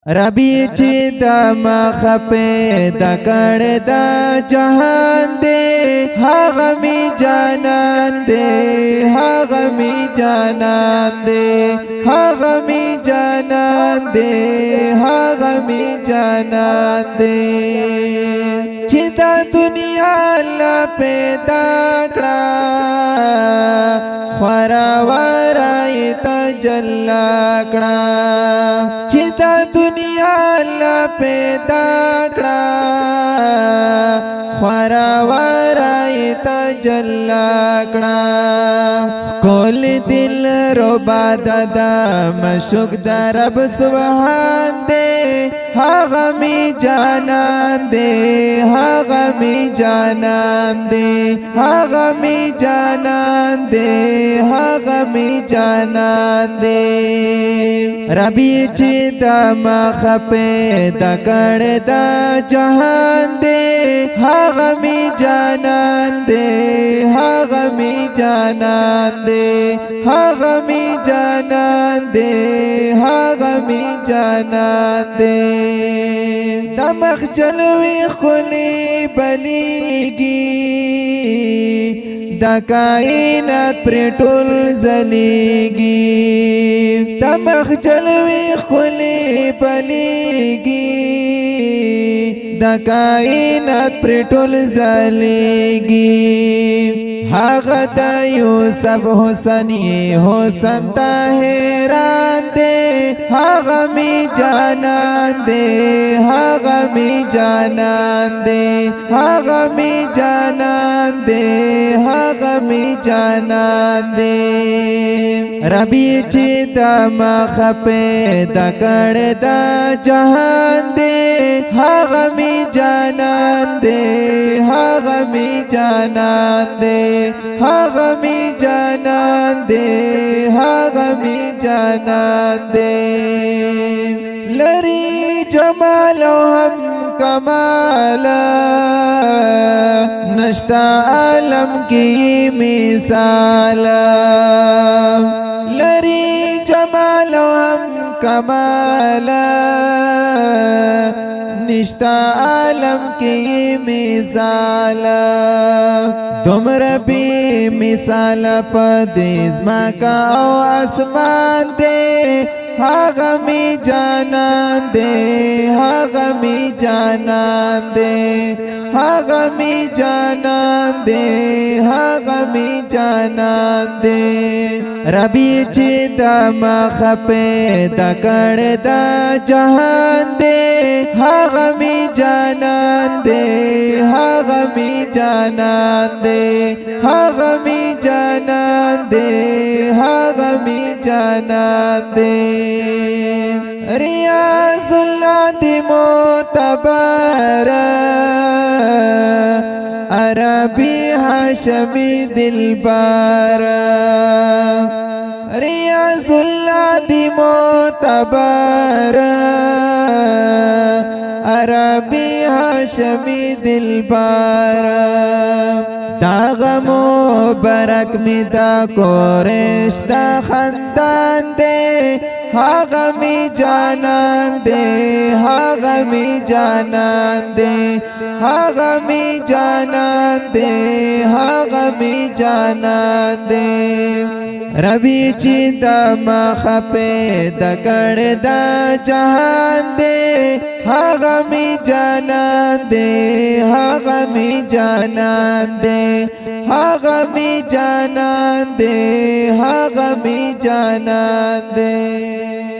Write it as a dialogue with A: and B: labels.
A: ربی چی دا مخپی دا کڑ دا جہان دے ہاغمی جانان دے ہاغمی جانان دے ہاغمی جانان دے ہاغمی جانان دے چی دا دنیا اللہ پیدا کڑا خورا ورائی تجلا کڑا چی دا دنیا اللہ پیدا کڑا خورا ورائی تجلا کڑا کول دل ربا دادا مشک دا رب سبحان دے ہاغمی جانان دے ہاغمی جانان دے ہاغمی جانان دے ہاغمی جانان دے ربی چی دا مخپی دا کڑ دا جہان دے ہاغمی جانان دے ہاغمی جانان دے ہاغمی جانان دے ہاغمی جانان دے دمخ جلوی خلی بلیگی دا کائنات پر ټول زلیگی دمخ جلوی خلی بلیگی دا کائنات پر ټول زلیگی حاغ دا یوسف حسنی حسن تا حیران دے ہاغمی جانان دے ہاغمی جانان دے ہاغمی جانان دے ہاغمی جانان دے ربی چی دا مخپی دا کڑ دا جہان دے ہاغمی جانان دے ہاغمی جانان دے ہاغمی جانان دے ہاغمی جانان دے لری جمال و ہم کمال نشتا عالم کی مثال لری جمال و ہم کمال نشتا عالم کی مثال تمر بھی مثال پدیز مکا او اسمان دے ہاغمی جانان دے ہاغمی جانان دے ہاغمی جانان دے ہاغمی جانان دے ربی چی دا مخپی دا کڑ دا جہان دے ہاغمی جانان دے ہاغمی جانان دے ہاغمی جانان دے ہاغمی جانان دے ریاض اللہ دی معتبر عربی حاشمی دلبر ریاض اللہ دی معتبر عربی حاشمی دلبر داغ مبارک می دا قریش دا خاندان دے ہاغمی جانان دے ہاغمی جانان دے ہاغمی جانان دے ہاغمی جانان دے ربی چی دا مخپی دا کڑ دا جہان دے ہاغمی جانان دے ہاغمی جانان دے ہاغمی جانان دے ہاغمی جانان دے